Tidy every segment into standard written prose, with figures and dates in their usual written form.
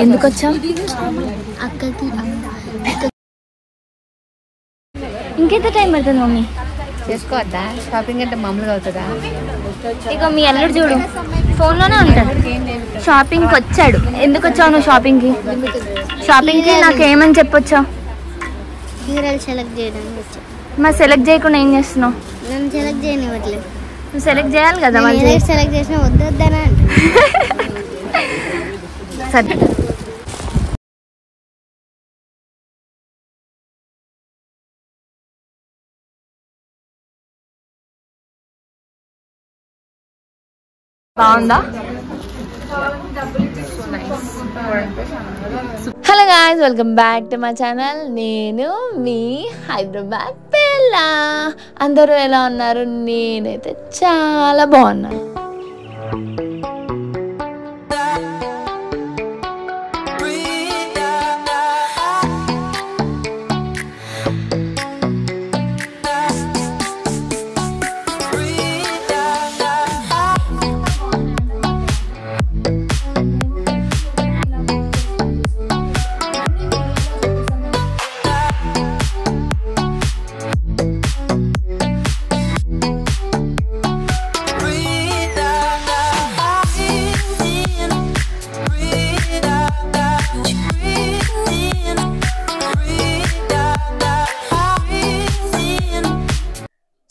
ఎందుకు వచ్చాం? అక్కకి ఇంకెంత టైం పడుతుంది మమ్మీ? చేసుకోవద్దా? షాపింగ్ అంటే మామూలుగా అవుతుందా? ఇక మీ అల్లుడు చూడు ఫోన్లోనే ఉంటాడు. షాపింగ్కి వచ్చాడు. ఎందుకు వచ్చావు నువ్వు షాపింగ్కి? షాపింగ్కి నాకేమని చెప్పొచ్చావు? హీరోలు సెలెక్ట్ చేయడానికి వచ్చా. మరి సెలెక్ట్ చేయకుండా ఏం చేస్తున్నావు? నన్ను సెలెక్ట్ చేయనివ్వట్లేదు. నువ్వు సెలెక్ట్ చేయాలి కదా. సెలెక్ట్ చేసినా వద్దొద్దనా సరే. బాగుందా? Hello guys, welcome back to my channel. నేను మీ హైదరాబాద్ పిల్ల. అందరూ ఎలా ఉన్నారు? నేనైతే చాలా బాగున్నాను.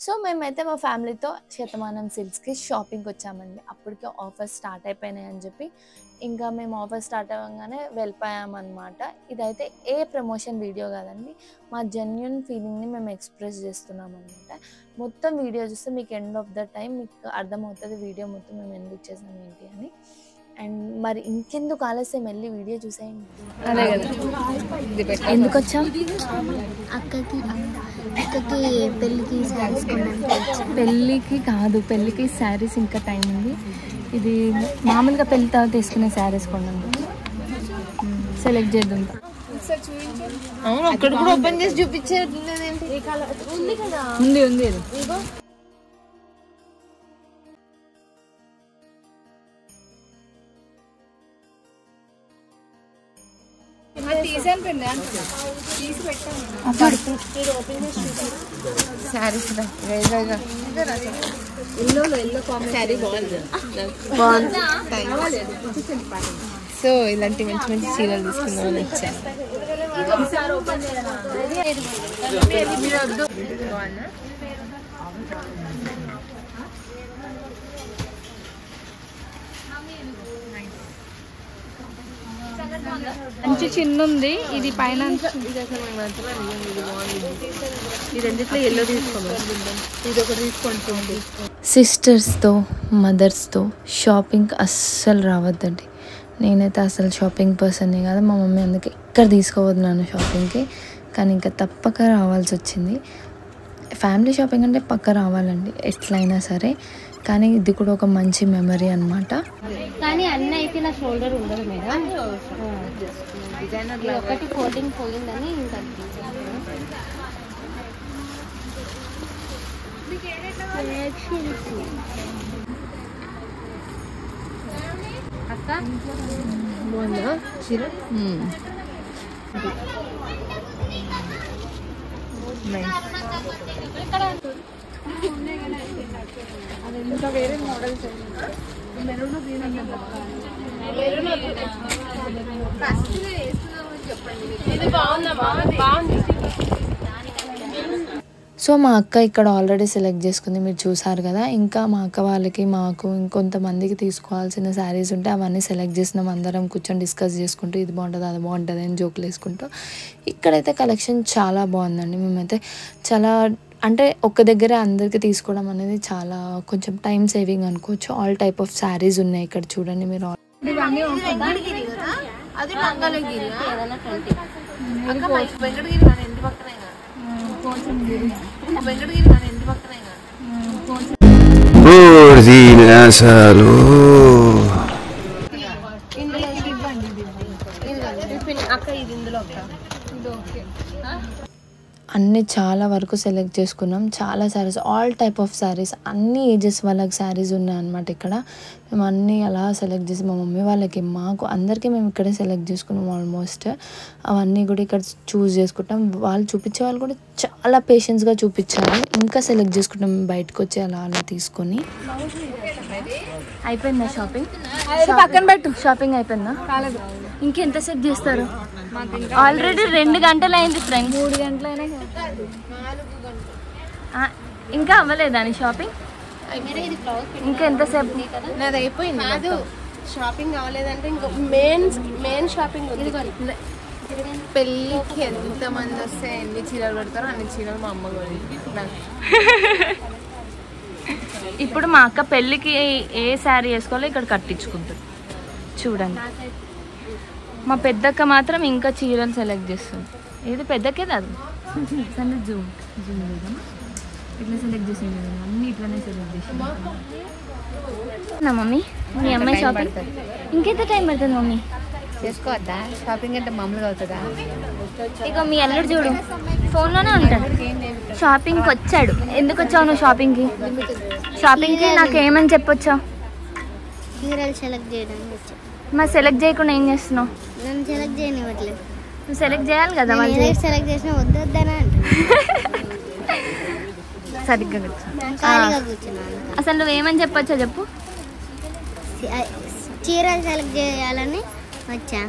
సో మేమైతే మా ఫ్యామిలీతో శతమానం సిల్క్స్కి షాపింగ్కి వచ్చామండి. అప్పటికే ఆఫర్స్ స్టార్ట్ అయిపోయినాయి అని చెప్పి ఇంకా మేము ఆఫర్ స్టార్ట్ అవ్వగానే వెళ్ళిపోయామన్నమాట. ఇదైతే ఏ ప్రమోషన్ వీడియో కాదండి, మా జెన్యున్ ఫీలింగ్ని మేము ఎక్స్ప్రెస్ చేస్తున్నాం అనమాట. మొత్తం వీడియో చూస్తే మీకు ఎండ్ ఆఫ్ ద టైం మీకు అర్థమవుతుంది వీడియో మొత్తం మేము ఎందుకు చేసాం ఏంటి అని. అండ్ మరి ఇంకెందుకు ఆలస్యం, వెళ్ళి వీడియో చూసేయండి. అదే కదా. ఎందుకు వచ్చాం? అక్కకి పెళ్ళికి శారీస్ కొనడానికి. పెళ్ళికి కాదు, పెళ్ళికి శారీస్ ఇంకా టైం ఉంది. ఇది మామూలుగా పెళ్ళి తర్వాత తీసుకునే శారీస్ కొన్నాను. సెలెక్ట్ చేద్దాం. అవును, అక్కడ కూడా ఓపెన్ చేసి చూపించేది ఉంది. ఉంది సో ఇలాంటి మంచి మంచి చీరలు తీసుకుందామని వచ్చాను. మంచి చిన్న ఉంది ఇది పైన. ఈ రెండిట్లో ఎల్లో తీసుకోండి, ఇది ఒకటి తీసుకోండి. సిస్టర్స్తో మదర్స్తో షాపింగ్ అస్సలు రావద్దండి. నేనైతే అసలు షాపింగ్ పర్సన్ని కాదు, మా మమ్మీ అందుకే ఎక్కడ తీసుకోవద్దున్నాను షాపింగ్కి. కానీ ఇంకా తప్పక రావాల్సి వచ్చింది. ఫ్యామిలీ షాపింగ్ అంటే పక్క రావాలండి ఎట్లయినా సరే. కానీ ఇది కూడా ఒక మంచి మెమరీ అన్నమాట. కానీ అన్నీ అయితే నా షోల్డర్ ఉండదు మేడం. ఒకటి ఫోల్డింగ్ పోయిందని ఇంకా అక్క బాగుందా చీర? ఇంకా వేరే మోడల్స్ సో మా అక్క ఇక్కడ ఆల్రెడీ సెలెక్ట్ చేసుకుంది, మీరు చూసారు కదా. ఇంకా మా అక్క వాళ్ళకి మాకు ఇంకొంతమందికి తీసుకోవాల్సిన శారీస్ ఉంటే అవన్నీ సెలెక్ట్ చేసినాం. అందరం కూర్చొని డిస్కస్ చేసుకుంటూ ఇది బాగుంటుంది అది బాగుంటుంది అని జోకులు వేసుకుంటూ. ఇక్కడైతే కలెక్షన్ చాలా బాగుందండి. మేమైతే చాలా అంటే ఒక్క దగ్గర అందరికి తీసుకోవడం అనేది చాలా కొంచెం టైం సేవింగ్ అనుకోవచ్చు. ఆల్ టైప్ ఆఫ్ శారీస్ ఉన్నాయి ఇక్కడ చూడండి మీరు. అన్నీ చాలా వరకు సెలెక్ట్ చేసుకున్నాం. చాలా saris, all type of saris, అన్ని ఏజెస్ వాళ్ళకి శారీస్ ఉన్నాయన్నమాట. ఇక్కడ మేము అన్నీ అలా సెలెక్ట్ చేసి మా మమ్మీ వాళ్ళకి, మాకు అందరికీ మేము ఇక్కడే సెలెక్ట్ చేసుకున్నాం ఆల్మోస్ట్. అవన్నీ కూడా ఇక్కడ చూస్ చేసుకుంటాం. వాళ్ళు చూపించే వాళ్ళు కూడా చాలా పేషెన్స్గా చూపించారు. ఇంకా సెలెక్ట్ చేసుకుంటాం బయటకు వచ్చి అలా అలా తీసుకొని. అయిపోయిందా షాపింగ్? పక్కన పెట్టు. షాపింగ్ అయిపోయిందా? ఇంకెంతసేపు చేస్తారు? ఆల్రెడీ 2 గంటలు అయింది ఫ్రెండ్స్. 3 గంటలైనా ఇంకా అవ్వలేదా నీ షాపింగ్? ఇంకా ఎంతసేపు? నాది అయిపోయింది. షాపింగ్ అవ్వలేదంటే ఇంకా మెయిన్ షాపింగ్ పెళ్ళికి ఎంతమంది వస్తే ఎన్ని చీరలు పెడతారో అన్ని చీరలు మా అమ్మ కొని. ఇప్పుడు మా అక్క పెళ్ళికి ఏ శారీ వేసుకోవాలో ఇక్కడ కట్టించుకుంటుంది చూడండి. మా పెద్దక్క మాత్రం ఇంకా చీరలు సెలెక్ట్ చేస్తుంది. ఏది పెద్దకే కాదు, జూమ్ ఇట్లా సెలెక్ట్ చేసింది. అన్నీ ఇట్లానే సెలెక్ట్ చేసింది నా మమ్మీ. మీ అమ్మాయి షాపింగ్ ఇంకెంత టైం పడుతుంది మమ్మీ? చేసుకోవద్దా షాపింగ్ అంటే మామూలుగా అవుతుందా? ఇక మీ అల్లుడు చూడు ఫోన్లోనే ఉంటాడు. షాపింగ్కి వచ్చాడు. ఎందుకు వచ్చావు నువ్వు షాపింగ్కి? షాపింగ్కి నాకు ఏమని చెప్పొచ్చావు? చీరలు సెలెక్ట్ చేయడానికి వచ్చా. మరి సెలెక్ట్ చేయకుండా ఏం చేస్తున్నావు? నన్ను సెలెక్ట్ చేయనివ్వట్లేదు. నువ్వు సెలెక్ట్ చేయాలి కదా. వాళ్ళు సెలెక్ట్ చేసినా వద్దొద్దనా సరిగ్గా కూర్చున్నాను. అసలు నువ్వేమని చెప్పొచ్చో చెప్పు. చీరలు సెలెక్ట్ చేయాలని వచ్చా.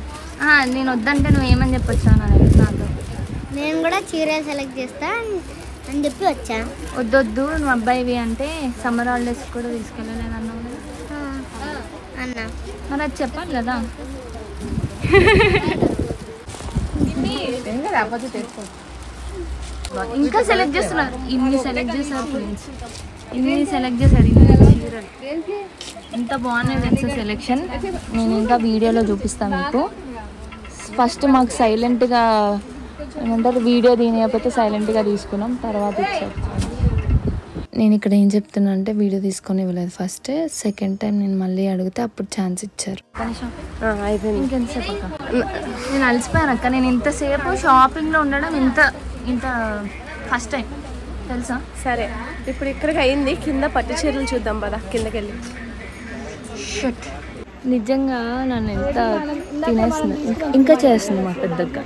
నేను వద్దంటే నువ్వేమని చెప్పొచ్చా నాతో? నేను కూడా చీరలు సెలెక్ట్ చేస్తా అని చెప్పి వచ్చా. వద్దొద్దు నువ్వు అబ్బాయివి అంటే సమ్మర్ హాలిడేస్ కూడా తీసుకెళ్ళలేదు అన్నావు అన్నా. మరి అది చెప్పాలి కదా. ఇంకా సెలెక్ట్ చేస్తున్నారు. ఇన్ని సెలెక్ట్ చేశారు ఫ్రెండ్స్, ఇన్ని సెలెక్ట్ చేశారు. ఎంత బాగున్నాయి ఫ్రెండ్స్ సెలెక్షన్. నేను ఇంకా వీడియోలో చూపిస్తాను మీకు. ఫస్ట్ మాకు సైలెంట్గా ఏమంటారు వీడియో తీయకపోతే సైలెంట్గా తీసుకున్నాం, తర్వాత ఇచ్చారు. నేను ఇక్కడ ఏం చెప్తున్నా అంటే వీడియో తీసుకొని ఇవ్వలేదు ఫస్ట్. సెకండ్ టైం నేను మళ్ళీ అడిగితే అప్పుడు ఛాన్స్ ఇచ్చారు. ఇంకెంతసేపు అక్క? నేను అలసిపోయాను అక్క. నేను ఇంతసేపు షాపింగ్లో ఉండడం ఇంత ఫస్ట్ టైం తెలుసా. సరే ఇప్పుడు ఇక్కడికి అయింది. కింద పట్టు చీరలు చూద్దాం పదా, కిందకి వెళ్ళి. నిజంగా నన్ను ఎంత తినేస్తుంది. ఇంకా చేస్తుంది మా పెద్దక్క.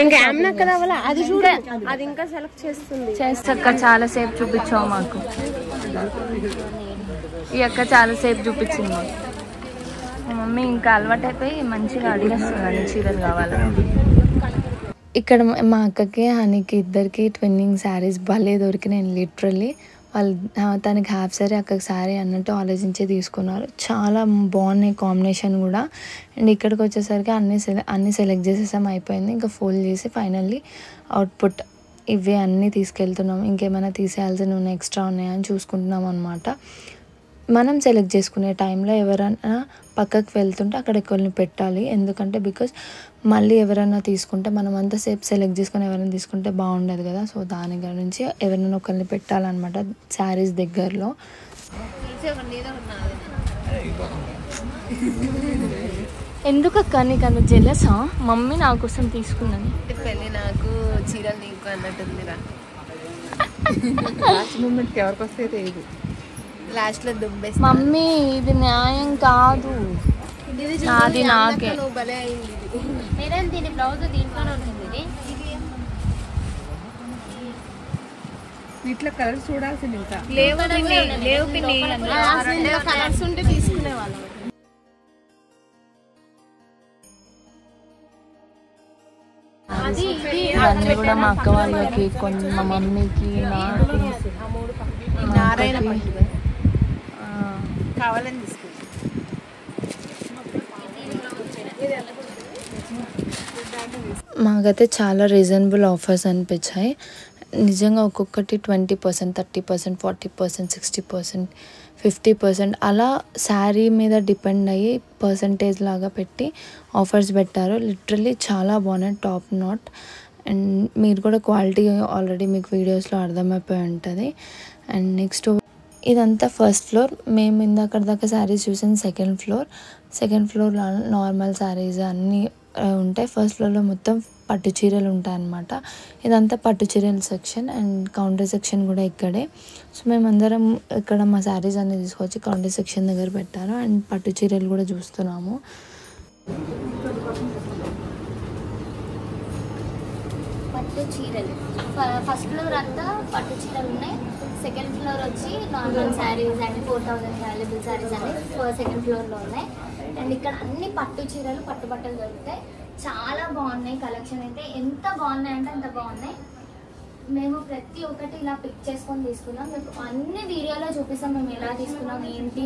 ఇంకా అది చూడ, అది ఇంకా సెలెక్ట్ చేస్తాక చాలాసేపు చూపించావు మాకు. ఈ అక్క చాలాసేపు చూపించింది మాకు. మా మమ్మీ ఇంకా అలవాటైపోయి మంచిగా అడిగేస్తుంది అన్ని చీరలు కావాలని. ఇక్కడ మా అక్కకి హనీకి ఇద్దరికి ట్విన్నింగ్ శారీస్ భలే దొరికినాయి. లిటరల్లీ వాళ్ళు తనకి హాఫ్ శారీ అక్కకి శారీ అన్నట్టు ఆలోచించి తీసుకున్నారు. చాలా బాగున్నాయి కాంబినేషన్ కూడా. అండ్ ఇక్కడికి వచ్చేసరికి అన్నీ సెలెక్ట్ చేసేసాం, అయిపోయింది. ఇంకా ఫోల్డ్ చేసి ఫైనల్లీ అవుట్పుట్ ఇవి అన్నీ తీసుకెళ్తున్నాం. ఇంకేమైనా తీసేయాల్సినవి ఉన్నాయి, ఎక్స్ట్రా ఉన్నాయని చూసుకుంటున్నాం అనమాట. మనం సెలెక్ట్ చేసుకునే టైంలో ఎవరైనా పక్కకు వెళ్తుంటే అక్కడ కొన్ని పెట్టాలి. ఎందుకంటే బికాజ్ మళ్ళీ ఎవరైనా తీసుకుంటే మనం అంతసేపు సెలెక్ట్ చేసుకొని ఎవరైనా తీసుకుంటే బాగుండదు కదా. సో దాని గురించి ఎవరైనా ఒకరిని పెట్టాలన్నమాట శారీస్ దగ్గరలో. ఎందుకక్క నీకు అన్న జెలసా? మమ్మీ నా కోసం తీసుకున్నాను. పెళ్ళి నాకు చీరలు నీకు అన్నట్టుందిరా. లాస్ట్ మూమెంట్కి ఎవరికి వస్తే తెలియదు. లాస్ట్లో దుబ్బేసి మమ్మీ ఇది న్యాయం కాదు, నాది నాకే. భలే అయింది. దీని బ్లౌజ్ దీంట్లోనే ఉంటుంది. వీటిలో కలర్స్ చూడాల్సింది. ఇంకా లేవు కలర్స్ ఉంటే తీసుకునే వాళ్ళం. ఇవన్నీ కూడా మా అక్క వాళ్ళకి, కొన్ని మా మమ్మీకి, నాకు, నారాయణ కావాలని తీసుకుంటాం. మాకైతే చాలా రీజనబుల్ ఆఫర్స్ అనిపించాయి. నిజంగా ఒక్కొక్కటి 20%, 30%, 40%, 60%, 50% అలా శారీ మీద డిపెండ్ అయ్యి పర్సంటేజ్ లాగా పెట్టి ఆఫర్స్ పెట్టారు. లిటరల్లీ చాలా బాగున్నాయి, టాప్ నాట్. అండ్ మీరు కూడా క్వాలిటీ ఆల్రెడీ మీకు వీడియోస్లో అర్థమైపోయి ఉంటుంది. అండ్ నెక్స్ట్ ఇదంతా ఫస్ట్ ఫ్లోర్. మేము ఇందాక దాకా శారీస్ చూసిన సెకండ్ ఫ్లోర్ నార్మల్ శారీస్ అన్నీ ఉంటాయి. ఫస్ట్ ఫ్లోర్లో మొత్తం పట్టు చీరలు ఉంటాయి అన్నమాట. ఇదంతా పట్టు చీరల సెక్షన్ అండ్ కౌంటర్ సెక్షన్ కూడా ఇక్కడే. సో మేమందరం ఇక్కడ మా శారీస్ అన్నీ తీసుకొచ్చి కౌంటర్ సెక్షన్ దగ్గర పెట్టారు. అండ్ పట్టు చీరలు కూడా చూస్తున్నాము. పట్టు చీరలు ఫస్ట్ ఫ్లోర్ అంతా పట్టు చీరలు ఉన్నాయి. సెకండ్ ఫ్లోర్ వచ్చి normal saris and 4000 valuable saris అన్ని సెకండ్ ఫ్లోర్లో ఉన్నాయి. అండ్ ఇక్కడ అన్ని పట్టు చీరలు పట్టుబట్టలు దొరుకుతాయి. చాలా బాగున్నాయి. కలెక్షన్ అయితే ఎంత బాగున్నాయి అంటే అంత బాగున్నాయి. మేము ప్రతి ఒక్కటి ఇలా పిక్ చేసుకొని తీసుకున్నాం. మీకు అన్ని వీడియోలో చూపిస్తాం మేము ఎలా తీసుకున్నాం ఏంటి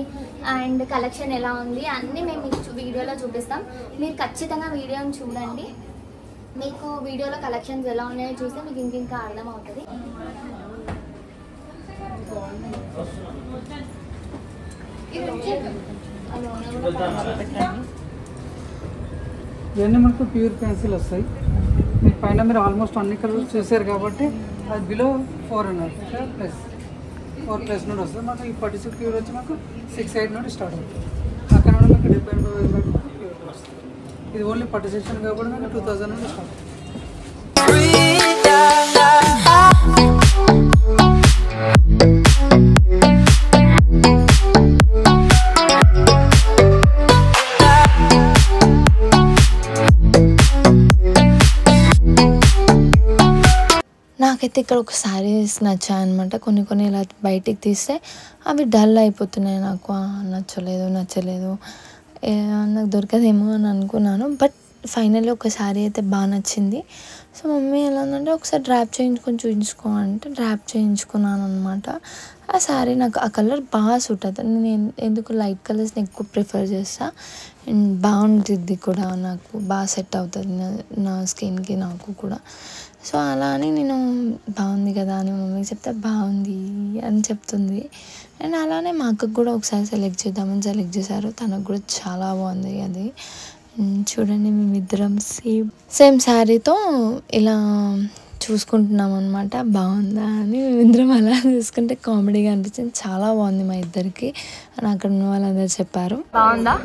అండ్ కలెక్షన్ ఎలా ఉంది అన్నీ మేము మీకు వీడియోలో చూపిస్తాం. మీరు ఖచ్చితంగా వీడియోని చూడండి. మీకు వీడియోలో కలెక్షన్స్ ఎలా ఉన్నాయో చూస్తే మీకు ఇంకా అర్థమవుతుంది. ఇవన్నీ మనకు ప్యూర్ పెన్సిల్ వస్తాయి. మీ పైన మీరు ఆల్మోస్ట్ అన్ని కలర్స్ చూసారు కాబట్టి అది బిలో 400 +4 నుండి వస్తుంది. మనకు ఈ 46 ప్యూర్ వచ్చి మాకు 68 నుండి స్టార్ట్ అవుతుంది. అక్కడ నుండి మీకు 75 వరకు ప్యూర్ వస్తుంది. ఇది ఓన్లీ పట్టు సెక్షన్ కాబట్టి మీకు 2000 నుండి స్టార్ట్ అవుతుంది. నాకైతే ఇక్కడ ఒక శారీస్ నచ్చాయన్నమాట. కొన్ని ఇలా బయటికి తీస్తే అవి డల్ అయిపోతున్నాయి. నాకు నచ్చలేదు నాకు దొరకదేమో అని అనుకున్నాను. బట్ ఫైనల్లీ ఒక శారీ అయితే బాగా నచ్చింది. సో మమ్మీ ఎలా ఉందంటే ఒకసారి డ్రాప్ చేయించుకొని చూపించుకో అంటే డ్రాప్ చేయించుకున్నాను అనమాట. ఆ శారీ నాకు ఆ కలర్ బాగా సూట్ అవుతుంది. నేను ఎందుకు లైట్ కలర్స్ని ఎక్కువ ప్రిఫర్ చేస్తాను. అండ్ బాగుంటుంది కూడా, నాకు బాగా సెట్ అవుతుంది నా స్కిన్కి నాకు కూడా. సో అలా అని నేను బాగుంది కదా అని మమ్మీకి చెప్తే బాగుంది అని చెప్తుంది. అండ్ అలానే మా అక్కకు కూడా ఒకసారి సెలెక్ట్ చేద్దామని సెలెక్ట్ చేశారు. తనకు కూడా చాలా బాగుంది అది. చూడండి మేమిద్దరం సేమ్ శారీతో ఇలా చూసుకుంటున్నాం అనమాట. బాగుందా అని మేమిద్దరం అలా చూసుకుంటే కామెడీగా అనిపించింది. చాలా బాగుంది మా ఇద్దరికి అని అక్కడ ఉన్న వాళ్ళందరూ చెప్పారు. బాగుందా?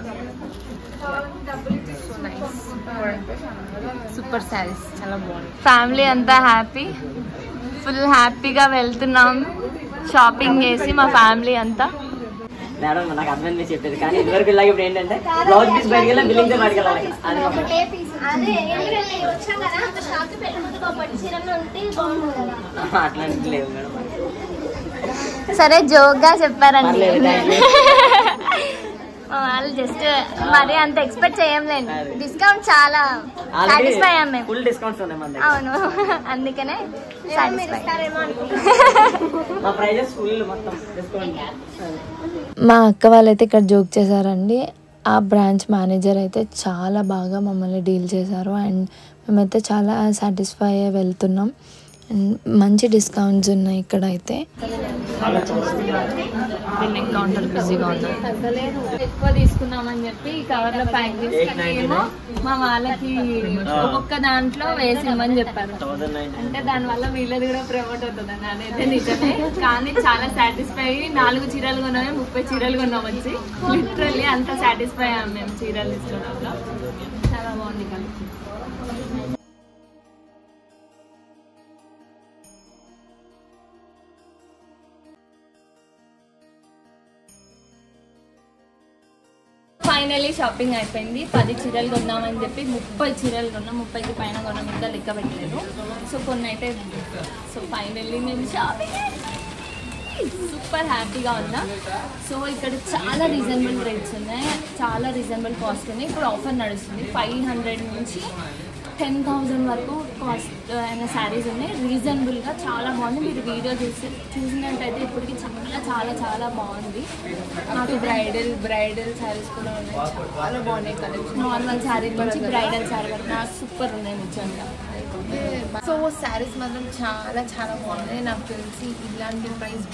సూపర్ శారీస్ చాలా బాగుంది. ఫ్యామిలీ అంతా ఫుల్ హ్యాపీగా వెళ్తున్నాం షాపింగ్ చేసి మా ఫ్యామిలీ అంతా. మేడం నాకు అర్థమైంది చెప్పేది, కానీ ఇదివరకు ఇలాగ ఇప్పుడు ఏంటంటే బ్లౌజ్ పీస్ బయటకి వెళ్ళి బిల్లింగ్ బయటకి వెళ్ళాలి. అట్లాంటి లేదు మేడం. సరే జోక్గా చెప్పారండి వాళ్ళు. జస్ట్ మరి అంత ఎక్స్పెక్ట్ చేయలేండి. డిస్కౌంట్ చాలా సాటిస్ఫై అయ్యాం మేము. ఫుల్ డిస్కౌంట్స్ ఉన్నాయి మన దగ్గర. అవును, అందుకనే మా ప్రైజెస్ ఫుల్ మొత్తం డిస్కౌంట్. మా అక్క వాళ్ళైతే ఇక్కడ జోక్ చేశారండి. ఆ బ్రాంచ్ మేనేజర్ అయితే చాలా బాగా మమ్మల్ని డీల్ చేశారు. అండ్ మేమైతే చాలా సాటిస్ఫై అయ్యి వెళ్తున్నాం. అండ్ మంచి డిస్కౌంట్స్ ఉన్నాయి ఇక్కడ అయితే. కౌంటర్ బిజీగా ఉన్నాయి. ఎక్కువ తీసుకున్నామని చెప్పి కవర్లో ప్యాక్ చేసుకుని ఏమో మా వాళ్ళకి ఒక్కొక్క దాంట్లో వేసిమని చెప్పారు. అంటే దానివల్ల వీళ్ళది కూడా ప్రమోట్ అవుతుందండి. అదైతే నిజమే. కానీ చాలా సాటిస్ఫై అయ్యి 4 చీరలు కొన్నామే 30 చీరలు కొన్నాం వచ్చి. లిటరల్లీ అంత సాటిస్ఫై అయ్యాం మేము చీరలు తీసుకోవడంలో. చాలా బాగుంది కలెక్షన్. ఫైనలీ షాపింగ్ అయిపోయింది. 10 చీరలు కొన్నామని చెప్పి 30 చీరలు కొన్నాం. 30కి పైన కొన్నాం, ఇంకా లెక్క పెట్టలేదు. సో కొన్ని అయితే సో ఫైనల్లీ నేను షాపింగ్ సూపర్ హ్యాపీగా ఉన్నా. సో ఇక్కడ చాలా రీజనబుల్ రేట్స్ ఉన్నాయి, చాలా రీజనబుల్ కాస్ట్ ఉన్నాయి. ఇప్పుడు ఆఫర్ నడుస్తుంది. 500 నుంచి 10,000 వరకు కాస్ట్ అయిన శారీస్ ఉన్నాయి. రీజనబుల్గా చాలా బాగుంది. మీరు వీడియో చూసినట్టయితే ఇప్పటికి చాలా చాలా చాలా బాగుంది. నాకు బ్రైడల్ శారీస్ కూడా ఉన్నాయి, చాలా బాగున్నాయి కలెక్షన్. నార్మల్ శారీ నుంచి బ్రైడల్ శారీ వరకు నాకు సూపర్ ఉన్నాయి నిజంగా. సో శారీస్ మాత్రం చాలా చాలా బాగున్నాయి. నాకు తెలిసి ఇలాంటి ప్రైస్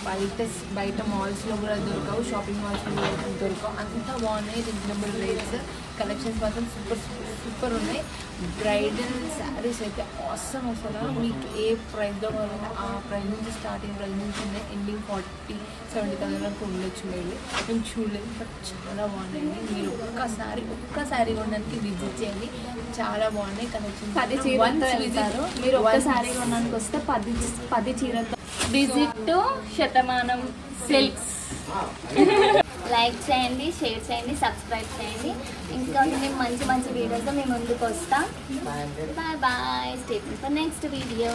బయట మాల్స్లో కూడా దొరకవు, షాపింగ్ మాల్స్లో కూడా దొరకవు. అంత బాగున్నాయి, రీజనబుల్ రేట్స్. కలెక్షన్స్ మాత్రం సూపర్ ఉన్నాయి. బ్రైడల్ శారీస్ అయితే అవసరం అసలు మీకు ఏ ప్రైస్లో కావాలంటే ఆ ప్రైస్ నుంచి స్టార్టింగ్ ప్రైస్ నుంచి ఉన్నాయి. ఎండింగ్ 40-70,000 వరకు ఉండొచ్చు. మేము చూడలేదు, బట్ చాలా బాగున్నాయి. మీరు ఒక్కసారి కొనడానికి విజిట్ చేయండి, చాలా బాగున్నాయి కలెక్షన్. 10 చీరలతో వెళ్తారు. మీరు ఒక్కసారి కొనడానికి వస్తే 10 చీరలతో. Visit Shatamanam silks. లైక్ చేయండి, షేర్ చేయండి, సబ్స్క్రైబ్ చేయండి. ఇంకా మేము మంచి వీడియోతో మేము ముందుకు వస్తాం. Bye bye. Stay tuned for next video.